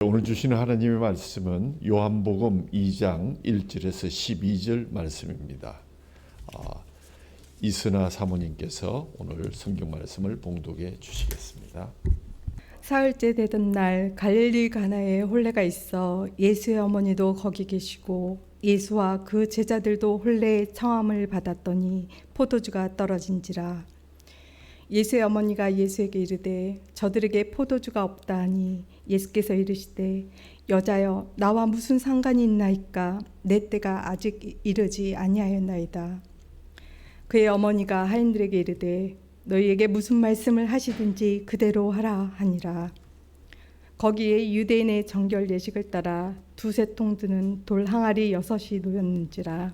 오늘 주시는 하나님의 말씀은 요한복음 2장 1절에서 12절 말씀입니다. 이순아 사모님께서 오늘 성경 말씀을 봉독해 주시겠습니다. 사흘째 되던 날 갈릴리 가나에 혼례가 있어 예수의 어머니도 거기 계시고 예수와 그 제자들도 혼례의 청함을 받았더니 포도주가 떨어진지라. 예수의 어머니가 예수에게 이르되 저들에게 포도주가 없다 하니 예수께서 이르시되 여자여 나와 무슨 상관이 있나이까 내 때가 아직 이르지 아니하였나이다. 그의 어머니가 하인들에게 이르되 너희에게 무슨 말씀을 하시든지 그대로 하라 하니라. 거기에 유대인의 정결 예식을 따라 두세 통 드는 돌 항아리 6이 놓였는지라.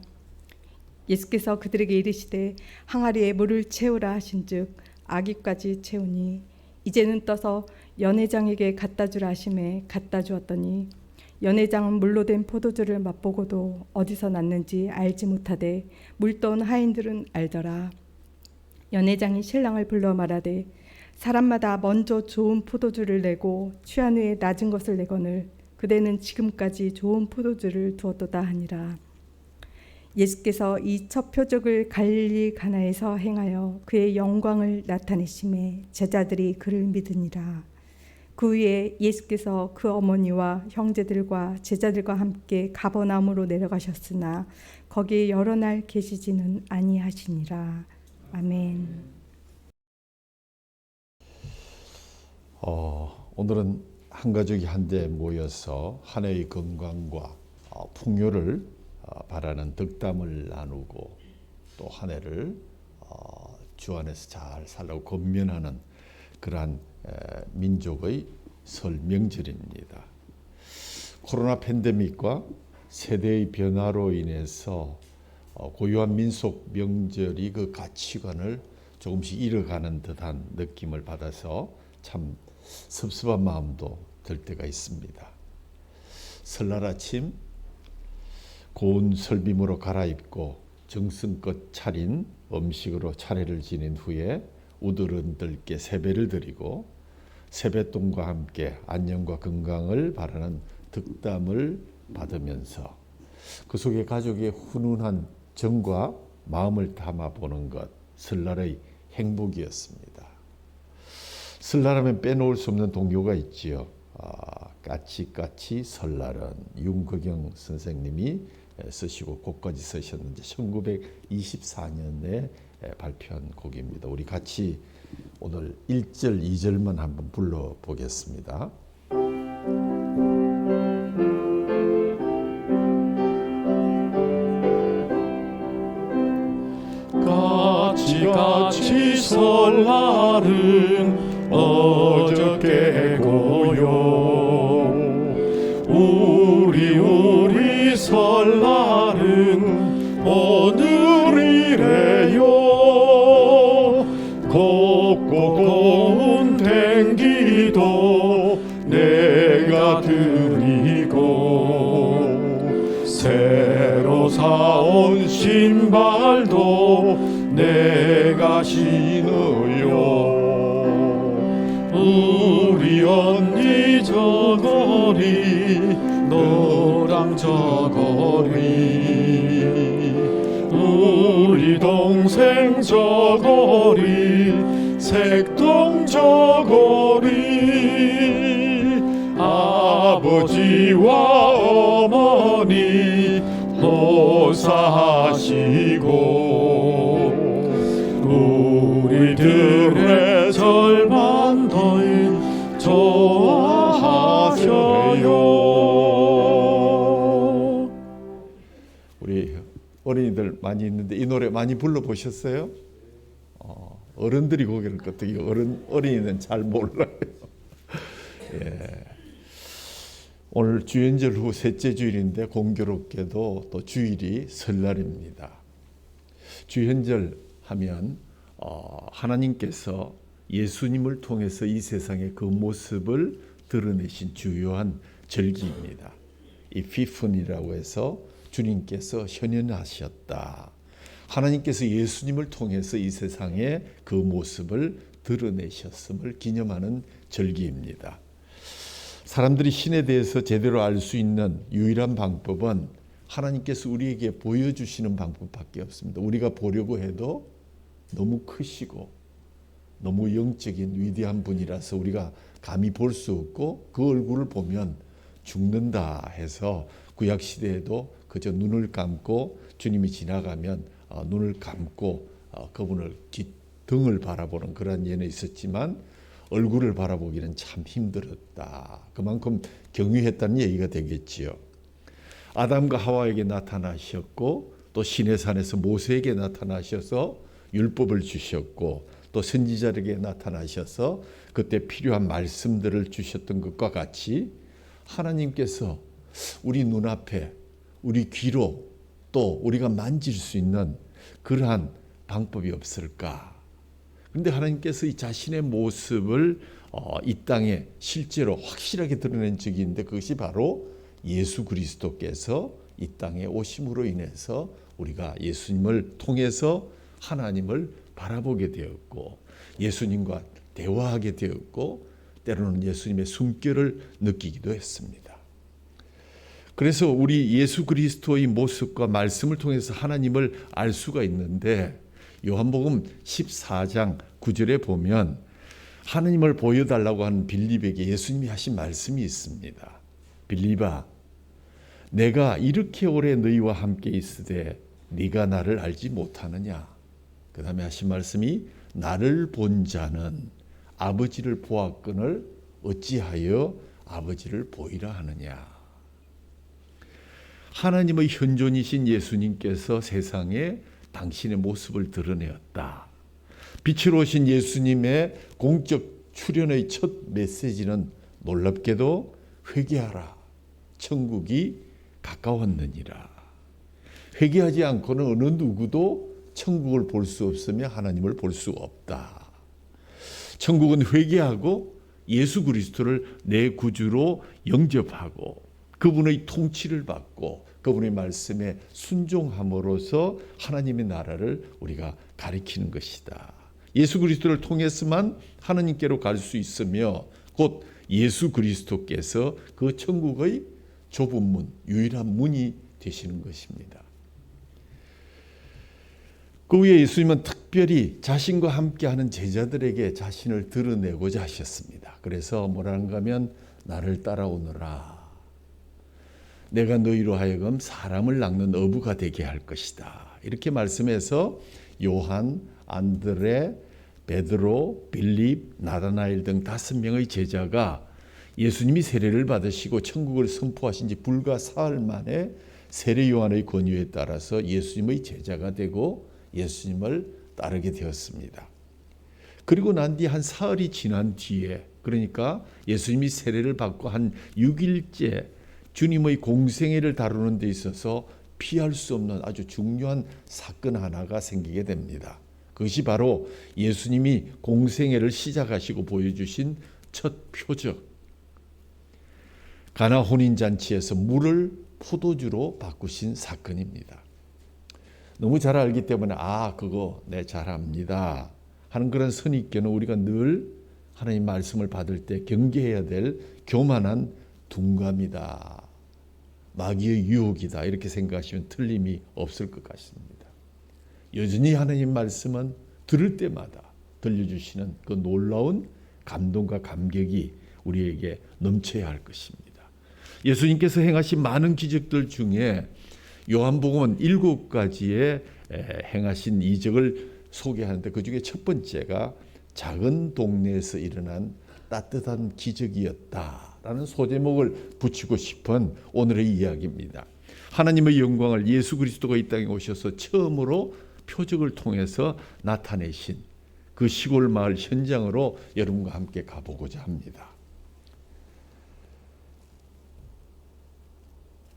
예수께서 그들에게 이르시되 항아리에 물을 채우라 하신즉 아기까지 채우니 이제는 떠서 연회장에게 갖다 주라 하심에 갖다 주었더니 연회장은 물로 된 포도주를 맛보고도 어디서 났는지 알지 못하되 물 떠온 하인들은 알더라. 연회장이 신랑을 불러 말하되 사람마다 먼저 좋은 포도주를 내고 취한 후에 낮은 것을 내거늘 그대는 지금까지 좋은 포도주를 두었도다 하니라. 예수께서 이 첫 표적을 갈릴리 가나에서 행하여 그의 영광을 나타내심에 제자들이 그를 믿으니라. 그 후에 예수께서 그 어머니와 형제들과 제자들과 함께 가버나움으로 내려가셨으나 거기에 여러 날 계시지는 아니하시니라. 아멘. 오늘은 한 가족이 한데 모여서 한 해의 건강과 풍요를 바라는 덕담을 나누고 또 한 해를 주 안에서 잘 살라고 권면하는 그러한 민족의 설 명절입니다. 코로나 팬데믹과 세대의 변화로 인해서 고유한 민속 명절이 그 가치관을 조금씩 잃어가는 듯한 느낌을 받아서 참 섭섭한 마음도 들 때가 있습니다. 설날 아침 고운 설빔으로 갈아입고 정성껏 차린 음식으로 차례를 지낸 후에 우들은들께 세배를 드리고 세뱃돈과 함께 안녕과 건강을 바라는 덕담을 받으면서 그 속에 가족의 훈훈한 정과 마음을 담아보는 것, 설날의 행복이었습니다. 설날하면 빼놓을 수 없는 동요가 있지요. 까치까치 설날은 윤거경 선생님이 쓰시고 곡까지 쓰셨는데 1924년에 발표한 곡입니다. 우리 같이 오늘 1절, 2절만 한번 불러보겠습니다. 까치까치 설날은 어저께고요 우리 설날은 오늘이래요 곱고 고운 댕기도 내가 드리고 새로 사온 신발도 내가 신어요 우리 언니 저고리 너랑 저고리 우리 동생 저고리 색동 저고리 아버지와 어머니 보사하시고 우리들의 절반도인 좋아하셔요. 우리 어린이들 많이 있는데 이 노래 많이 불러보셨어요? 어른들이 고개를 끄덕이고 어린이는 잘 몰라요. 예. 오늘 주연절 후 셋째 주일인데 공교롭게도 또 주일이 설날입니다. 주연절 하면 하나님께서 예수님을 통해서 이 세상의 그 모습을 드러내신 주요한 절기입니다. 이 피푼이라고 해서 주님께서 현현하셨다. 하나님께서 예수님을 통해서 이 세상의 그 모습을 드러내셨음을 기념하는 절기입니다. 사람들이 신에 대해서 제대로 알 수 있는 유일한 방법은 하나님께서 우리에게 보여주시는 방법밖에 없습니다. 우리가 보려고 해도 너무 크시고 너무 영적인 위대한 분이라서 우리가 감히 볼 수 없고 그 얼굴을 보면 죽는다 해서 구약 시대에도 그저 눈을 감고 주님이 지나가면 눈을 감고 그분을 등을 바라보는 그런 예는 있었지만 얼굴을 바라보기는 참 힘들었다. 그만큼 경유했다는 얘기가 되겠지요. 아담과 하와에게 나타나셨고 또 시내산에서 모세에게 나타나셔서 율법을 주셨고 또 선지자에게 나타나셔서 그때 필요한 말씀들을 주셨던 것과 같이 하나님께서 우리 눈앞에 우리 귀로 또 우리가 만질 수 있는 그러한 방법이 없을까? 그런데 하나님께서 이 자신의 모습을 이 땅에 실제로 확실하게 드러낸 적이 있는데 그것이 바로 예수 그리스도께서 이 땅에 오심으로 인해서 우리가 예수님을 통해서 하나님을 바라보게 되었고 예수님과 대화하게 되었고 때로는 예수님의 숨결을 느끼기도 했습니다. 그래서 우리 예수 그리스도의 모습과 말씀을 통해서 하나님을 알 수가 있는데 요한복음 14장 9절에 보면 하나님을 보여달라고 하는 빌립에게 예수님이 하신 말씀이 있습니다. 빌립아, 내가 이렇게 오래 너희와 함께 있으되 네가 나를 알지 못하느냐. 그 다음에 하신 말씀이 나를 본 자는 아버지를 보았거늘 어찌하여 아버지를 보이라 하느냐. 하나님의 현존이신 예수님께서 세상에 당신의 모습을 드러내었다. 빛으로 오신 예수님의 공적 출현의 첫 메시지는 놀랍게도 회개하라. 천국이 가까웠느니라. 회개하지 않고는 어느 누구도 천국을 볼 수 없으며 하나님을 볼 수 없다. 천국은 회개하고 예수 그리스도를 내 구주로 영접하고 그분의 통치를 받고 그분의 말씀에 순종함으로써 하나님의 나라를 우리가 가리키는 것이다. 예수 그리스도를 통해서만 하나님께로 갈 수 있으며 곧 예수 그리스도께서 그 천국의 좁은 문, 유일한 문이 되시는 것입니다. 그 후에 예수님은 특별히 자신과 함께하는 제자들에게 자신을 드러내고자 하셨습니다. 그래서 뭐라는가 하면 나를 따라오너라. 내가 너희로 하여금 사람을 낚는 어부가 되게 할 것이다. 이렇게 말씀해서 요한, 안드레, 베드로, 빌립, 나다나엘 등 5명의 제자가 예수님이 세례를 받으시고 천국을 선포하신 지 불과 사흘 만에 세례 요한의 권유에 따라서 예수님의 제자가 되고 예수님을 따르게 되었습니다. 그리고 난 뒤 한 사흘이 지난 뒤에 그러니까 예수님이 세례를 받고 한 6일째 주님의 공생애를 다루는 데 있어서 피할 수 없는 아주 중요한 사건 하나가 생기게 됩니다. 그것이 바로 예수님이 공생애를 시작하시고 보여주신 첫 표적. 가나 혼인잔치에서 물을 포도주로 바꾸신 사건입니다. 너무 잘 알기 때문에 그거 내 잘 압니다 하는 그런 선입견은 우리가 늘 하나님 말씀을 받을 때 경계해야 될 교만한 둔감이다. 마귀의 유혹이다. 이렇게 생각하시면 틀림이 없을 것 같습니다. 여전히 하나님 말씀은 들을 때마다 들려주시는 그 놀라운 감동과 감격이 우리에게 넘쳐야 할 것입니다. 예수님께서 행하신 많은 기적들 중에 요한복음은 7가지의 행하신 이적을 소개하는데 그중에 첫 번째가 작은 동네에서 일어난 따뜻한 기적이었다라는 소제목을 붙이고 싶은 오늘의 이야기입니다. 하나님의 영광을 예수 그리스도가 이 땅에 오셔서 처음으로 표적을 통해서 나타내신 그 시골 마을 현장으로 여러분과 함께 가보고자 합니다.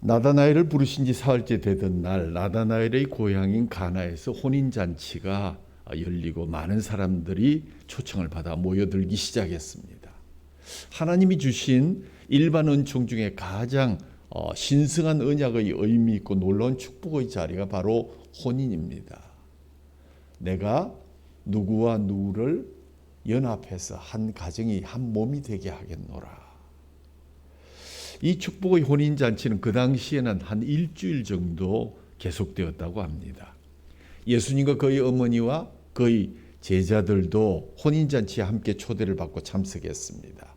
나다나엘을 부르신 지 사흘째 되던 날 나다나엘의 고향인 가나에서 혼인잔치가 열리고 많은 사람들이 초청을 받아 모여들기 시작했습니다. 하나님이 주신 일반 은총 중에 가장 신성한 언약의 의미 있고 놀라운 축복의 자리가 바로 혼인입니다. 내가 누구와 누구를 연합해서 한 가정이 한 몸이 되게 하겠노라. 이 축복의 혼인잔치는 그 당시에는 한 일주일 정도 계속되었다고 합니다. 예수님과 그의 어머니와 그의 제자들도 혼인잔치에 함께 초대를 받고 참석했습니다.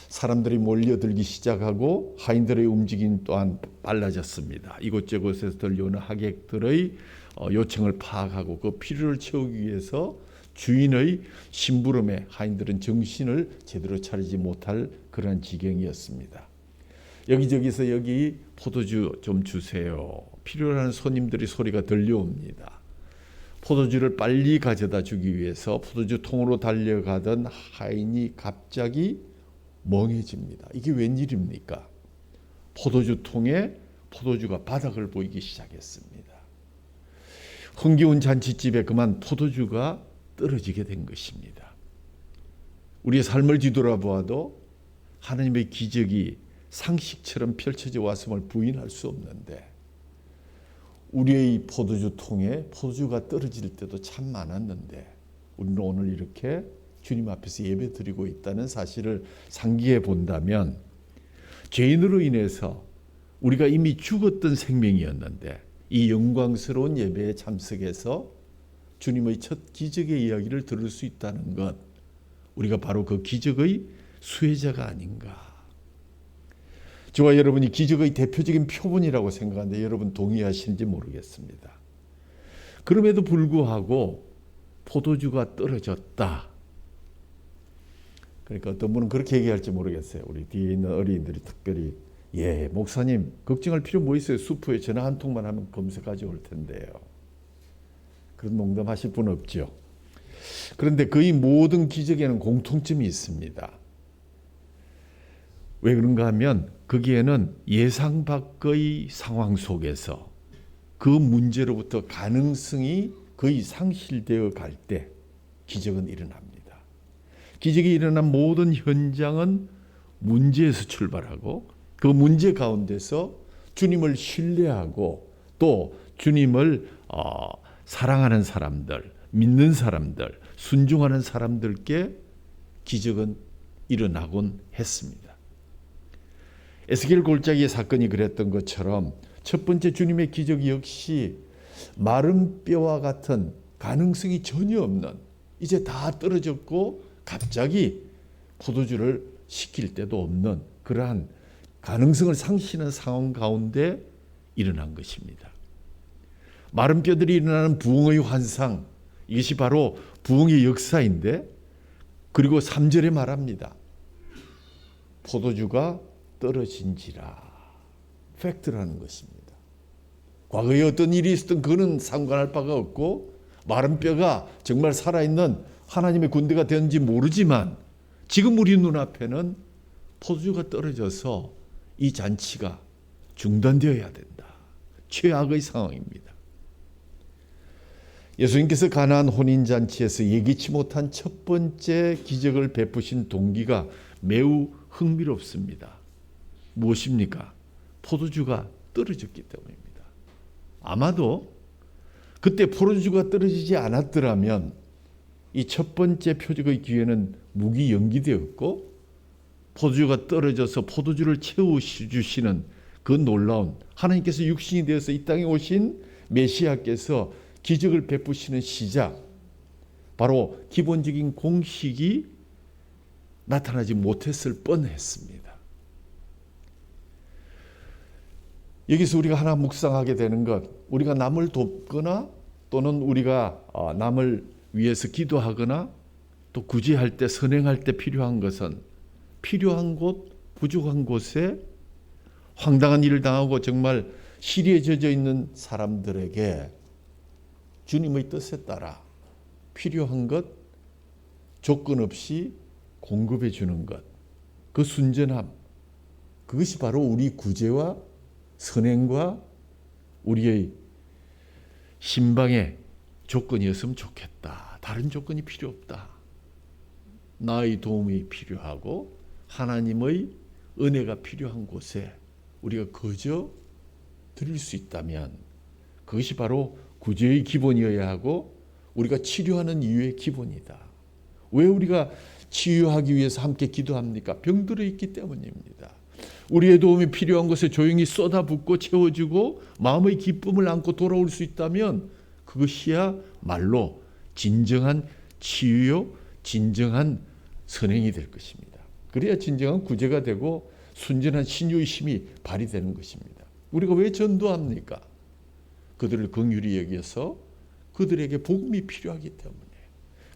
사람들이 몰려들기 시작하고 하인들의 움직임 또한 빨라졌습니다. 이곳저곳에서 들려오는 하객들의 요청을 파악하고 그 필요를 채우기 위해서 주인의 심부름에 하인들은 정신을 제대로 차리지 못할 그러한 지경이었습니다. 여기저기서 여기 포도주 좀 주세요. 필요로 하는 손님들의 소리가 들려옵니다. 포도주를 빨리 가져다 주기 위해서 포도주 통으로 달려가던 하인이 갑자기 멍해집니다. 이게 웬일입니까? 포도주 통에 포도주가 바닥을 보이기 시작했습니다. 흥겨운 잔치집에 그만 포도주가 떨어지게 된 것입니다. 우리의 삶을 뒤돌아보아도 하나님의 기적이 상식처럼 펼쳐져 왔음을 부인할 수 없는데 우리의 포도주 통에 포도주가 떨어질 때도 참 많았는데 우리는 오늘 이렇게 주님 앞에서 예배 드리고 있다는 사실을 상기해 본다면 죄인으로 인해서 우리가 이미 죽었던 생명이었는데 이 영광스러운 예배에 참석해서 주님의 첫 기적의 이야기를 들을 수 있다는 것, 우리가 바로 그 기적의 수혜자가 아닌가. 저와 여러분이 기적의 대표적인 표본이라고 생각하는데 여러분 동의하시는지 모르겠습니다. 그럼에도 불구하고 포도주가 떨어졌다. 그러니까 어떤 분은 그렇게 얘기할지 모르겠어요. 우리 뒤에 있는 어린이들이 특별히 목사님 걱정할 필요 뭐 있어요. 수프에 전화 한 통만 하면 검사 가져올 텐데요. 그런 농담하실 분 없죠. 그런데 거의 모든 기적에는 공통점이 있습니다. 왜 그런가 하면 거기에는 예상 밖의 상황 속에서 그 문제로부터 가능성이 거의 상실되어 갈 때 기적은 일어납니다. 기적이 일어난 모든 현장은 문제에서 출발하고 그 문제 가운데서 주님을 신뢰하고 또 주님을 사랑하는 사람들, 믿는 사람들, 순종하는 사람들께 기적은 일어나곤 했습니다. 에스겔 골짜기의 사건이 그랬던 것처럼 첫 번째 주님의 기적 역시 마른 뼈와 같은 가능성이 전혀 없는 이제 다 떨어졌고 갑자기 포도주를 식힐 데도 없는 그러한 가능성을 상실하는 상황 가운데 일어난 것입니다. 마른 뼈들이 일어나는 부흥의 환상, 이것이 바로 부흥의 역사인데 그리고 3절에 말합니다. 포도주가 떨어진지라. 팩트라는 것입니다. 과거에 어떤 일이 있었던 그는 상관할 바가 없고 마른 뼈가 정말 살아있는 하나님의 군대가 되는지 모르지만 지금 우리 눈앞에는 포도주가 떨어져서 이 잔치가 중단되어야 된다. 최악의 상황입니다. 예수님께서 가나안 혼인잔치에서 예기치 못한 첫 번째 기적을 베푸신 동기가 매우 흥미롭습니다. 무엇입니까? 포도주가 떨어졌기 때문입니다. 아마도 그때 포도주가 떨어지지 않았더라면 이 첫 번째 표적의 기회는 무기 연기되었고 포도주가 떨어져서 포도주를 채워주시는 그 놀라운 하나님께서 육신이 되어서 이 땅에 오신 메시아께서 기적을 베푸시는 시작, 바로 기본적인 공식이 나타나지 못했을 뻔했습니다. 여기서 우리가 하나 묵상하게 되는 것, 우리가 남을 돕거나 또는 우리가 남을 위해서 기도하거나 또 구제할 때 선행할 때 필요한 것은 필요한 곳, 부족한 곳에 황당한 일을 당하고 정말 시리에 젖어 있는 사람들에게 주님의 뜻에 따라 필요한 것 조건 없이 공급해 주는 것, 그 순전함, 그것이 바로 우리 구제와 선행과 우리의 신방의 조건이었으면 좋겠다. 다른 조건이 필요 없다. 나의 도움이 필요하고 하나님의 은혜가 필요한 곳에 우리가 거저 드릴 수 있다면 그것이 바로 구제의 기본이어야 하고 우리가 치료하는 이유의 기본이다. 왜 우리가 치유하기 위해서 함께 기도합니까? 병들어 있기 때문입니다. 우리의 도움이 필요한 곳에 조용히 쏟아붓고 채워주고 마음의 기쁨을 안고 돌아올 수 있다면 그것이야말로 진정한 치유요, 진정한 선행이 될 것입니다. 그래야 진정한 구제가 되고 순전한 신유의 힘이 발휘되는 것입니다. 우리가 왜 전도합니까? 그들을 긍휼히 여겨서 그들에게 복음이 필요하기 때문에,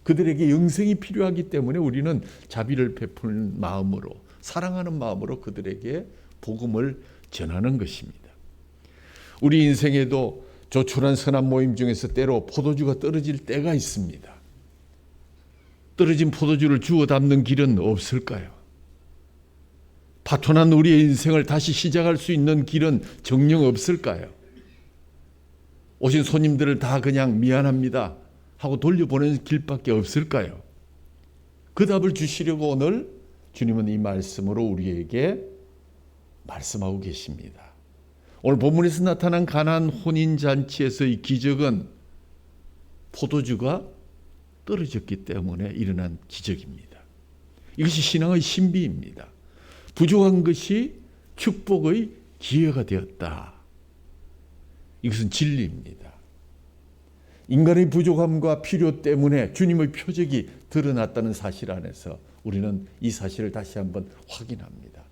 그들에게 영생이 필요하기 때문에 우리는 자비를 베푸는 마음으로, 사랑하는 마음으로 그들에게 복음을 전하는 것입니다. 우리 인생에도 조촐한 선한 모임 중에서 때로 포도주가 떨어질 때가 있습니다. 떨어진 포도주를 주워 담는 길은 없을까요? 파토난 우리의 인생을 다시 시작할 수 있는 길은 정녕 없을까요? 오신 손님들을 다 그냥 미안합니다 하고 돌려보내는 길밖에 없을까요? 그 답을 주시려고 오늘 주님은 이 말씀으로 우리에게 말씀하고 계십니다. 오늘 본문에서 나타난 가나안 혼인잔치에서의 기적은 포도주가 떨어졌기 때문에 일어난 기적입니다. 이것이 신앙의 신비입니다. 부족한 것이 축복의 기회가 되었다. 이것은 진리입니다. 인간의 부족함과 필요 때문에 주님의 표적이 드러났다는 사실 안에서 우리는 이 사실을 다시 한번 확인합니다.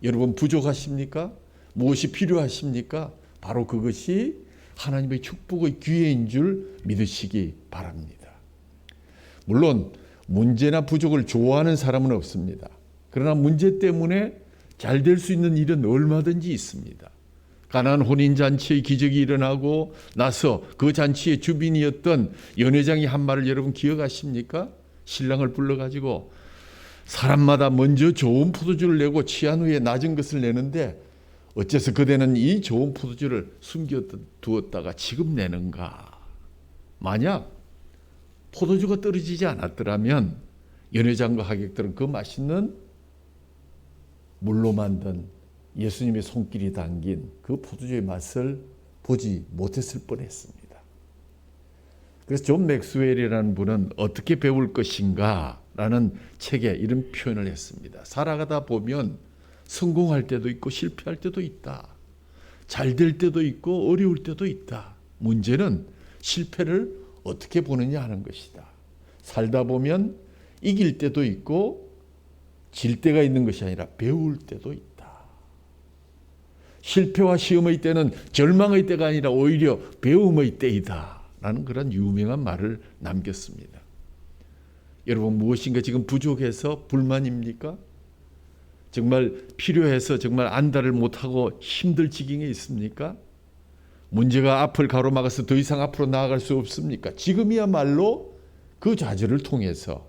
여러분 부족하십니까? 무엇이 필요하십니까? 바로 그것이 하나님의 축복의 기회인 줄 믿으시기 바랍니다. 물론 문제나 부족을 좋아하는 사람은 없습니다. 그러나 문제 때문에 잘 될 수 있는 일은 얼마든지 있습니다. 가나안 혼인잔치의 기적이 일어나고 나서 그 잔치의 주빈이었던 연회장이 한 말을 여러분 기억하십니까? 신랑을 불러가지고 사람마다 먼저 좋은 포도주를 내고 취한 후에 낮은 것을 내는데 어째서 그대는 이 좋은 포도주를 숨겨두었다가 지금 내는가? 만약 포도주가 떨어지지 않았더라면 연회장과 하객들은 그 맛있는 물로 만든 예수님의 손길이 담긴 그 포도주의 맛을 보지 못했을 뻔했습니다. 그래서 존 맥스웰이라는 분은 어떻게 배울 것인가 라는 책에 이런 표현을 했습니다. 살아가다 보면 성공할 때도 있고 실패할 때도 있다. 잘 될 때도 있고 어려울 때도 있다. 문제는 실패를 어떻게 보느냐 하는 것이다. 살다 보면 이길 때도 있고 질 때가 있는 것이 아니라 배울 때도 있다. 실패와 시험의 때는 절망의 때가 아니라 오히려 배움의 때이다 라는 그런 유명한 말을 남겼습니다. 여러분 무엇인가 지금 부족해서 불만입니까? 정말 필요해서 정말 안달을 못하고 힘들 지경에 있습니까? 문제가 앞을 가로막아서 더 이상 앞으로 나아갈 수 없습니까? 지금이야말로 그 좌절을 통해서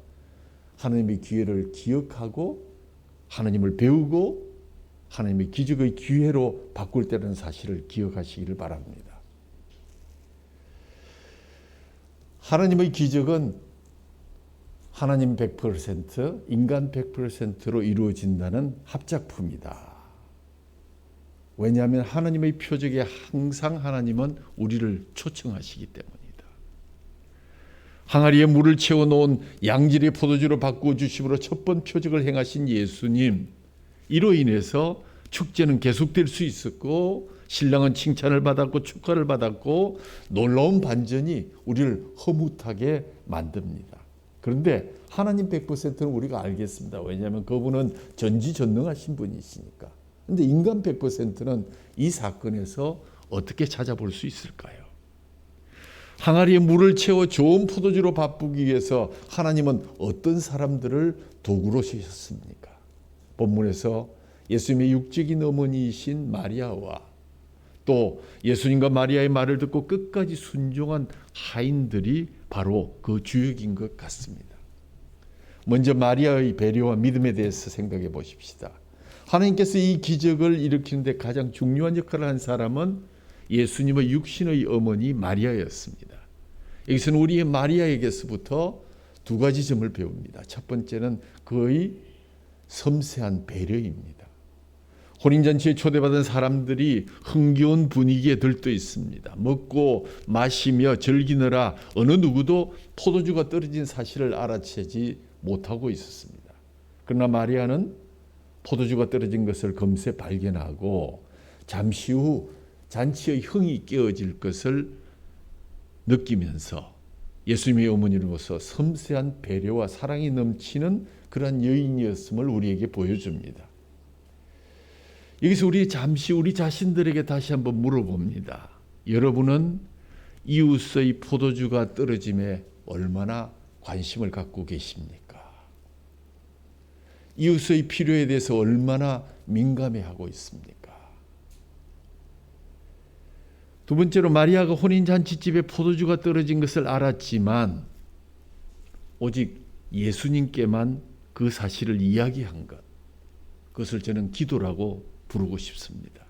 하나님의 기회를 기억하고 하나님을 배우고 하나님의 기적의 기회로 바꿀 때라는 사실을 기억하시기를 바랍니다. 하나님의 기적은 하나님 100%, 인간 100%로 이루어진다는 합작품이다. 왜냐하면 하나님의 표적에 항상 하나님은 우리를 초청하시기 때문이다. 항아리에 물을 채워놓은 양질의 포도주로 바꾸어 주심으로 첫 번 표적을 행하신 예수님, 이로 인해서 축제는 계속될 수 있었고 신랑은 칭찬을 받았고 축하를 받았고 놀라운 반전이 우리를 허무하게 만듭니다. 그런데 하나님 100%는 우리가 알겠습니다. 왜냐하면 그분은 전지전능하신 분이시니까. 그런데 인간 100%는 이 사건에서 어떻게 찾아볼 수 있을까요? 항아리에 물을 채워 좋은 포도주로 바꾸기 위해서 하나님은 어떤 사람들을 도구로 쓰셨습니까? 본문에서 예수님의 육적인 어머니이신 마리아와 또 예수님과 마리아의 말을 듣고 끝까지 순종한 하인들이 바로 그 주역인 것 같습니다. 먼저 마리아의 배려와 믿음에 대해서 생각해 보십시다. 하나님께서 이 기적을 일으키는 데 가장 중요한 역할을 한 사람은 예수님의 육신의 어머니 마리아였습니다. 여기서는 우리의 마리아에게서부터 두 가지 점을 배웁니다. 첫 번째는 그의 섬세한 배려입니다. 혼인잔치에 초대받은 사람들이 흥겨운 분위기에 들떠 있습니다. 먹고 마시며 즐기느라 어느 누구도 포도주가 떨어진 사실을 알아채지 못하고 있었습니다. 그러나 마리아는 포도주가 떨어진 것을 금세 발견하고 잠시 후 잔치의 흥이 깨어질 것을 느끼면서 예수님의 어머니로서 섬세한 배려와 사랑이 넘치는 그런 여인이었음을 우리에게 보여줍니다. 여기서 잠시 우리 자신들에게 다시 한번 물어봅니다. 여러분은 이웃의 포도주가 떨어짐에 얼마나 관심을 갖고 계십니까? 이웃의 필요에 대해서 얼마나 민감해하고 있습니까? 두 번째로 마리아가 혼인잔치집에 포도주가 떨어진 것을 알았지만 오직 예수님께만 그 사실을 이야기한 것, 그것을 저는 기도라고 부르고 싶습니다.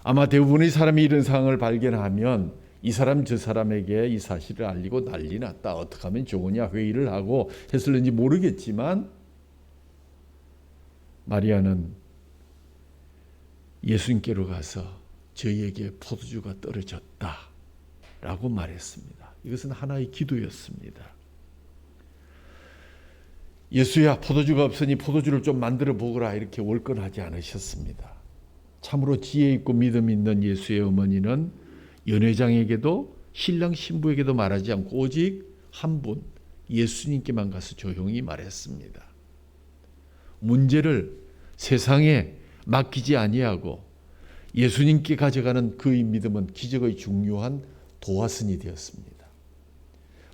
아마 대부분의 사람이 이런 상황을 발견하면 이 사람 저 사람에게 이 사실을 알리고 난리 났다, 어떻게 하면 좋으냐 회의를 하고 했을는지 모르겠지만 마리아는 예수님께로 가서 저희에게 포도주가 떨어졌다 라고 말했습니다. 이것은 하나의 기도였습니다. 예수야, 포도주가 없으니 포도주를 좀 만들어 보거라, 이렇게 월권하지 않으셨습니다. 참으로 지혜 있고 믿음 있는 예수의 어머니는 연회장에게도 신랑 신부에게도 말하지 않고 오직 한 분, 예수님께만 가서 조용히 말했습니다. 문제를 세상에 맡기지 아니하고 예수님께 가져가는 그의 믿음은 기적의 중요한 도화선이 되었습니다.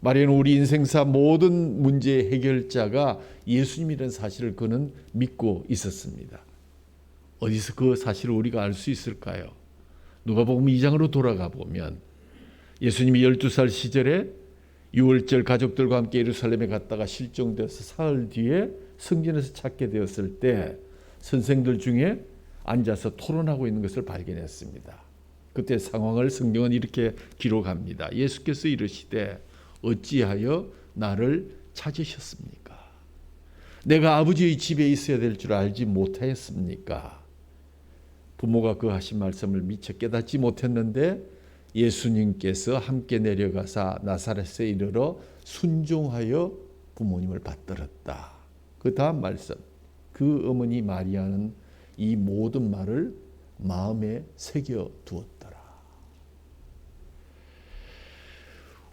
마리아는 우리 인생사 모든 문제의 해결자가 예수님이라는 사실을 그는 믿고 있었습니다. 어디서 그 사실을 우리가 알 수 있을까요? 누가복음 2장으로 돌아가 보면 예수님이 12살 시절에 유월절 가족들과 함께 예루살렘에 갔다가 실종되어서 사흘 뒤에 성전에서 찾게 되었을 때 선생들 중에 앉아서 토론하고 있는 것을 발견했습니다. 그때 상황을 성경은 이렇게 기록합니다. 예수께서 이르시되 어찌하여 나를 찾으셨습니까? 내가 아버지의 집에 있어야 될 줄 알지 못하였습니까? 부모가 그 하신 말씀을 미처 깨닫지 못했는데 예수님께서 함께 내려가사 나사렛에 이르러 순종하여 부모님을 받들었다. 그 다음 말씀, 그 어머니 마리아는 이 모든 말을 마음에 새겨 두었더라.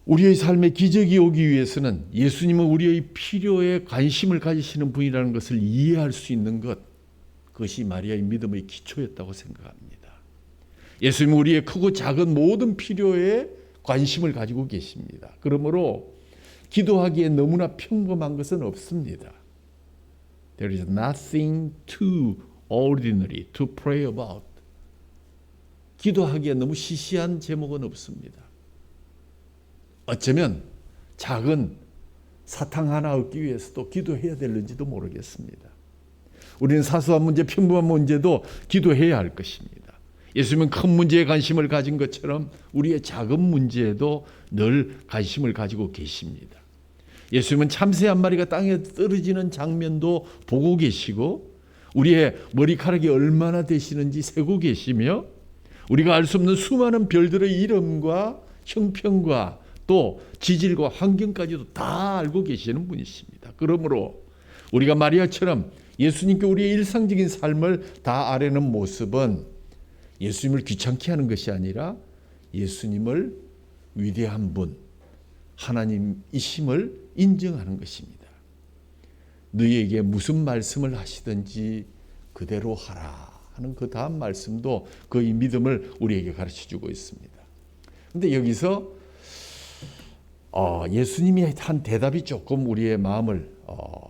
우리의 삶에 기적이 오기 위해서는 예수님은 우리의 필요에 관심을 가지시는 분이라는 것을 이해할 수 있는 것, 그것이 마리아의 믿음의 기초였다고 생각합니다. 예수님은 우리의 크고 작은 모든 필요에 관심을 가지고 계십니다. 그러므로 기도하기에 너무나 평범한 것은 없습니다. There is nothing too ordinary to pray about. 기도하기에 너무 시시한 제목은 없습니다. 어쩌면 작은 사탕 하나 얻기 위해서도 기도해야 될는지도 모르겠습니다. 우리는 사소한 문제, 평범한 문제도 기도해야 할 것입니다. 예수님은 큰 문제에 관심을 가진 것처럼 우리의 작은 문제에도 늘 관심을 가지고 계십니다. 예수님은 참새 한 마리가 땅에 떨어지는 장면도 보고 계시고 우리의 머리카락이 얼마나 되시는지 세고 계시며 우리가 알 수 없는 수많은 별들의 이름과 형편과 또 지질과 환경까지도 다 알고 계시는 분이십니다. 그러므로 우리가 마리아처럼 예수님께 우리의 일상적인 삶을 다 아뢰는 모습은 예수님을 귀찮게 하는 것이 아니라 예수님을 위대한 분, 하나님이심을 인정하는 것입니다. 너희에게 무슨 말씀을 하시든지 그대로 하라 하는 그 다음 말씀도 그의 믿음을 우리에게 가르쳐주고 있습니다. 그런데 여기서 예수님이 한 대답이 조금 우리의 마음을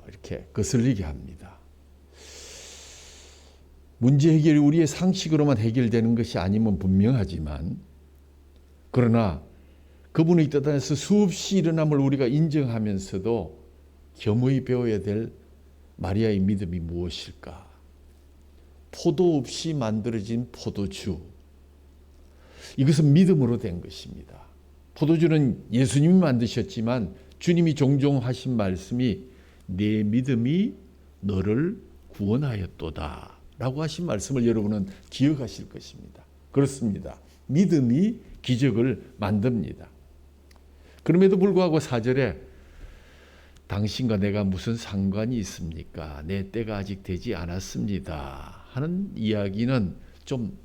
이렇게 거슬리게 합니다. 문제 해결이 우리의 상식으로만 해결되는 것이 아니면 분명하지만 그러나 그분의 뜻 안에서 수없이 일어남을 우리가 인정하면서도 겸허히 배워야 될 마리아의 믿음이 무엇일까? 포도 없이 만들어진 포도주. 이것은 믿음으로 된 것입니다. 포도주는 예수님이 만드셨지만 주님이 종종 하신 말씀이 내 믿음이 너를 구원하였도다 라고 하신 말씀을 여러분은 기억하실 것입니다. 그렇습니다. 믿음이 기적을 만듭니다. 그럼에도 불구하고 4절에 당신과 내가 무슨 상관이 있습니까? 내 때가 아직 되지 않았습니다. 하는 이야기는 좀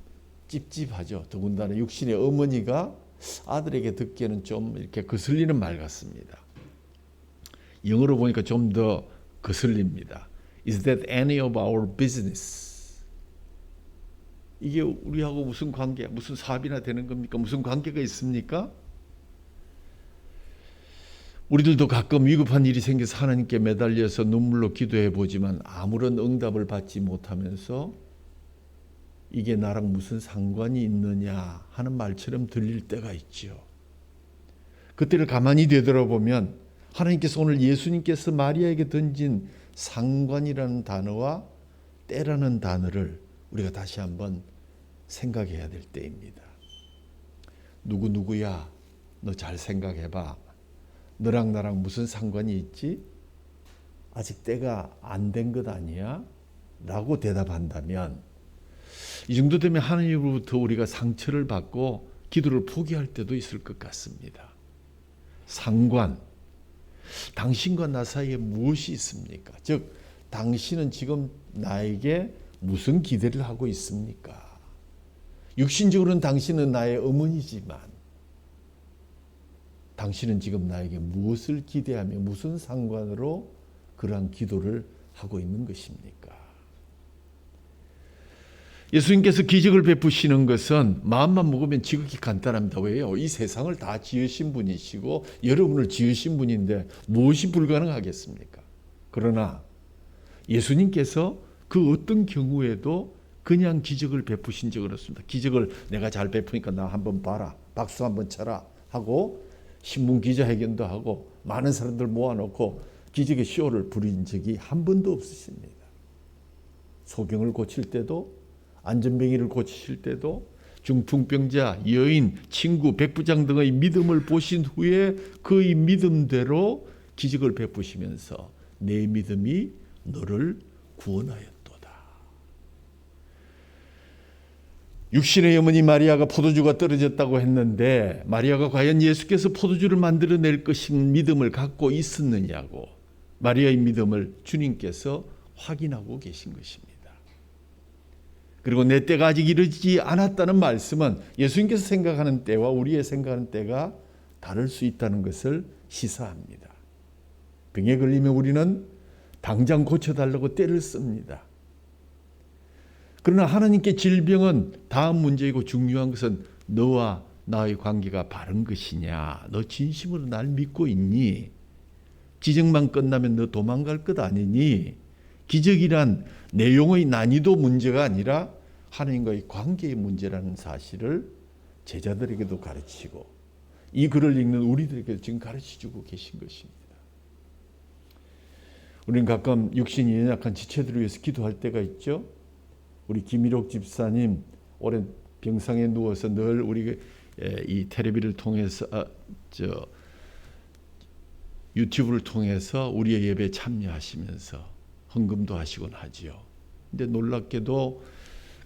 찝찝하죠. 더군다나 육신의 어머니가 아들에게 듣기에는 좀 이렇게 거슬리는 말 같습니다. 영어로 보니까 좀 더 거슬립니다. Is that any of our business? 이게 우리하고 무슨 관계, 무슨 사업이나 되는 겁니까? 무슨 관계가 있습니까? 우리들도 가끔 위급한 일이 생겨서 하나님께 매달려서 눈물로 기도해 보지만 아무런 응답을 받지 못하면서 이게 나랑 무슨 상관이 있느냐 하는 말처럼 들릴 때가 있죠. 그때를 가만히 되돌아보면 하나님께서 오늘 예수님께서 마리아에게 던진 상관이라는 단어와 때라는 단어를 우리가 다시 한번 생각해야 될 때입니다. 누구야? 너 잘 생각해봐. 너랑 나랑 무슨 상관이 있지? 아직 때가 안 된 것 아니야? 라고 대답한다면 이 정도 되면 하나님으로부터 우리가 상처를 받고 기도를 포기할 때도 있을 것 같습니다. 상관, 당신과 나 사이에 무엇이 있습니까? 즉, 당신은 지금 나에게 무슨 기대를 하고 있습니까? 육신적으로는 당신은 나의 어머니지만 당신은 지금 나에게 무엇을 기대하며 무슨 상관으로 그러한 기도를 하고 있는 것입니까? 예수님께서 기적을 베푸시는 것은 마음만 먹으면 지극히 간단합니다. 왜요? 이 세상을 다 지으신 분이시고 여러분을 지으신 분인데 무엇이 불가능하겠습니까? 그러나 예수님께서 그 어떤 경우에도 그냥 기적을 베푸신 적은 없습니다. 기적을 내가 잘 베푸니까 나 한번 봐라, 박수 한번 쳐라 하고 신문 기자회견도 하고 많은 사람들 모아놓고 기적의 쇼를 부린 적이 한 번도 없으십니다. 소경을 고칠 때도, 안전병이를 고치실 때도, 중풍병자, 여인, 친구, 백부장 등의 믿음을 보신 후에 그의 믿음대로 기적을 베푸시면서 내 믿음이 너를 구원하였도다. 육신의 어머니 마리아가 포도주가 떨어졌다고 했는데 마리아가 과연 예수께서 포도주를 만들어낼 것인 믿음을 갖고 있었느냐고 마리아의 믿음을 주님께서 확인하고 계신 것입니다. 그리고 내 때가 아직 이르지 않았다는 말씀은 예수님께서 생각하는 때와 우리의 생각하는 때가 다를 수 있다는 것을 시사합니다. 병에 걸리면 우리는 당장 고쳐달라고 때를 씁니다. 그러나 하나님께 질병은 다음 문제이고 중요한 것은 너와 나의 관계가 바른 것이냐? 너 진심으로 날 믿고 있니? 기적만 끝나면 너 도망갈 것 아니니? 기적이란 내용의 난이도 문제가 아니라 하나님과의 관계의 문제라는 사실을 제자들에게도 가르치고 이 글을 읽는 우리들에게도 지금 가르치주고 계신 것입니다. 우리는 가끔 육신이 연약한 지체들을 위해서 기도할 때가 있죠. 우리 김일옥 집사님 오랜 병상에 누워서 늘 우리 이 텔레비를 통해서 유튜브를 통해서 우리의 예배에 참여하시면서 헌금도 하시곤 하지요. 근데 놀랍게도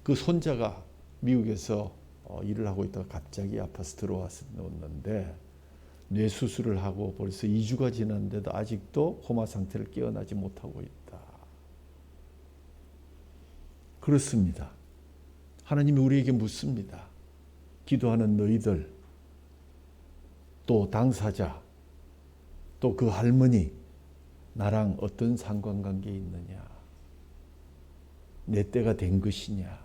그 손자가 미국에서 일을 하고 있다가 갑자기 아파서 들어왔는데 뇌 수술을 하고 벌써 2주가 지났는데도 아직도 코마 상태를 깨어나지 못하고 있다. 그렇습니다. 하나님이 우리에게 묻습니다. 기도하는 너희들, 또 당사자, 또 그 할머니, 나랑 어떤 상관관계에 있느냐? 내 때가 된 것이냐?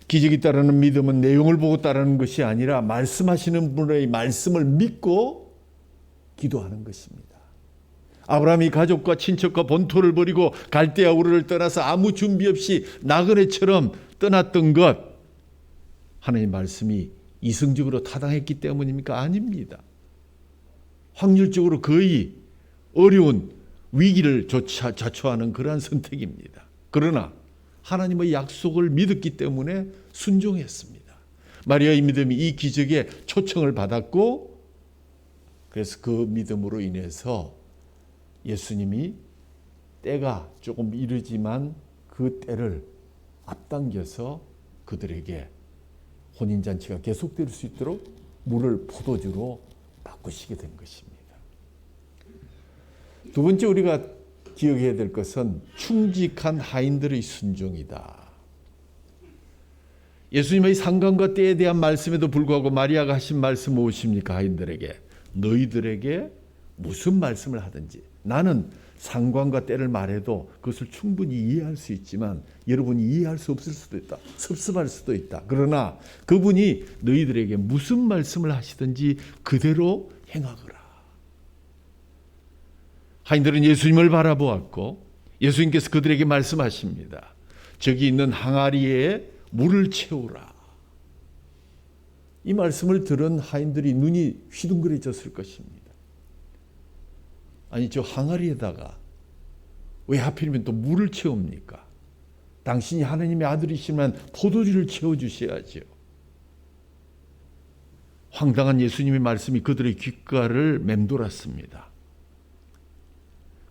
기적이 따르는 믿음은 내용을 보고 따르는 것이 아니라 말씀하시는 분의 말씀을 믿고 기도하는 것입니다. 아브라함이 가족과 친척과 본토를 버리고 갈대아 우르를 떠나서 아무 준비 없이 나그네처럼 떠났던 것, 하나님의 말씀이 이성적으로 타당했기 때문입니까? 아닙니다. 확률적으로 거의 어려운 위기를 자초하는 그러한 선택입니다. 그러나 하나님의 약속을 믿었기 때문에 순종했습니다. 마리아의 믿음이 이 기적에 초청을 받았고 그래서 그 믿음으로 인해서 예수님이 때가 조금 이르지만 그 때를 앞당겨서 그들에게 혼인잔치가 계속될 수 있도록 물을 포도주로 바꾸시게 된 것입니다. 두 번째 우리가 기억해야 될 것은 충직한 하인들의 순종이다. 예수님의 상관과 때에 대한 말씀에도 불구하고 마리아가 하신 말씀 무엇입니까? 하인들에게 너희들에게 무슨 말씀을 하든지, 나는 상관과 때를 말해도 그것을 충분히 이해할 수 있지만 여러분이 이해할 수 없을 수도 있다. 섭섭할 수도 있다. 그러나 그분이 너희들에게 무슨 말씀을 하시든지 그대로 행하거라. 하인들은 예수님을 바라보았고 예수님께서 그들에게 말씀하십니다. 저기 있는 항아리에 물을 채우라. 이 말씀을 들은 하인들이 눈이 휘둥그레졌을 것입니다. 아니, 저 항아리에다가 왜 하필이면 또 물을 채웁니까? 당신이 하나님의 아들이시면 포도주를 채워주셔야죠. 황당한 예수님의 말씀이 그들의 귓가를 맴돌았습니다.